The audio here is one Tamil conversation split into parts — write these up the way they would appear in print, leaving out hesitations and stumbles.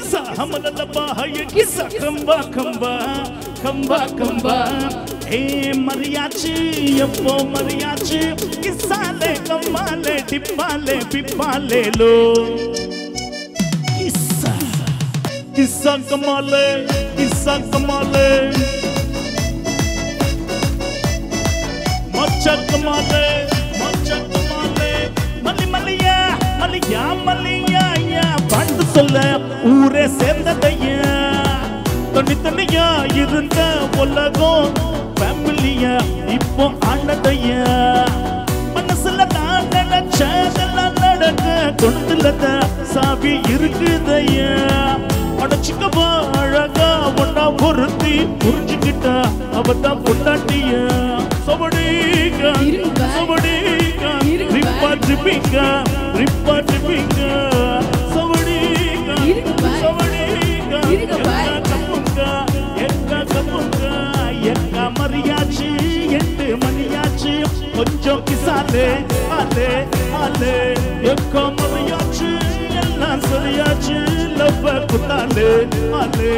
kisa hamala laba hai kisa kamba hey mariachi yappo mariachi kisale kamale tippale pippale lo kisa kamale macha kamale மல்லியா யா பண்டு சொல்ல ஊரே சேர்ந்ததையா தனித்தனியா இருந்த உலகம் ஃபேமிலியா இப்போ ஆனதையா மனசுல நான் நினைச்சதெல்லாம் நடக்க கொண்டுலத சாவி இருக்குதையா அடைச்சிக்கவா அழகா ஒன்னா பொருத்தி புரிஞ்சுக்கிட்டா அவதான் பொண்டாட்டியா சபடிக்கா ரிப்பா ட்ரிப்பிங்கா சவடிங்கா எக்கா மரியாச்சு 8 மணியாச்சு கொஞ்சம் கிசாலே ஆலே எக்கா மரியாச்சு எல்லாம் சரியாச்சு லவ் குத்தாலே ஆலே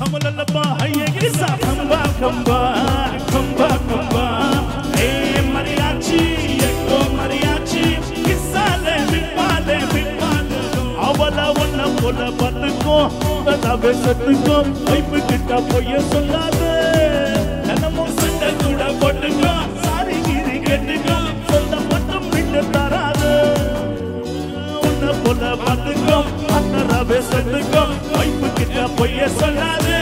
Hamalaba hai kisa kamba hey mariachi ekko mariachi kisale pippale avala vanna pola patko tadave satko vibe kitta poye sollade nanamo sanda kuda potko sari giri ketko solla mattum vittu tarade vanna pola patko tadave satko vibe kitta poye sollade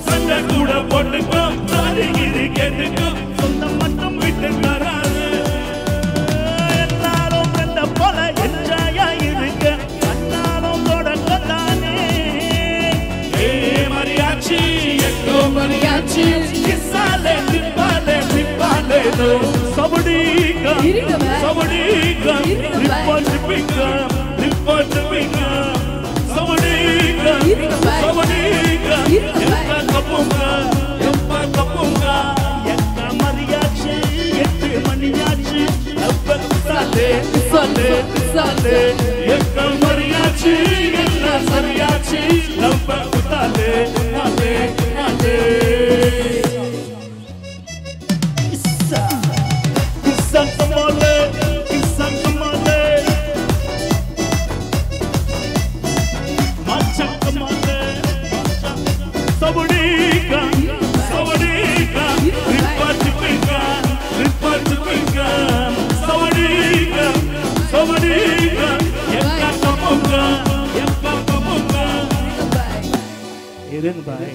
சண்டை கூட போட்டுக்கோ சாரி கிரி கேட்டுக்கோ சொந்த மட்டும் விட்டு தராது எல்லாரும் ரெண்ட போல என்ஜாயா இருக்க அண்ணாலும் தொடக்கத்தானே ஏ மரியாச்சி எக்கோ மரியாச்சி கிசாலே பிப்பாலே சபடிக்கா ரிப்போர்ட் பிக்கா சபடிக்கா எப்ப கப்புங்க எக்கா மரியாச்சு 8 மணியாச்சு எப்ப சாலே எக்கா மரியாச்சு எல்லாம் சரியாச்சு எப்ப குத்தாலே ஆலே கிசா கமாலே மாச்சா கமாலே சபடிக்கா ரிப்பா ட்ரிப்பிங்கா சபடிக்கா எக்கா கப்புங்க இருங்க பாய்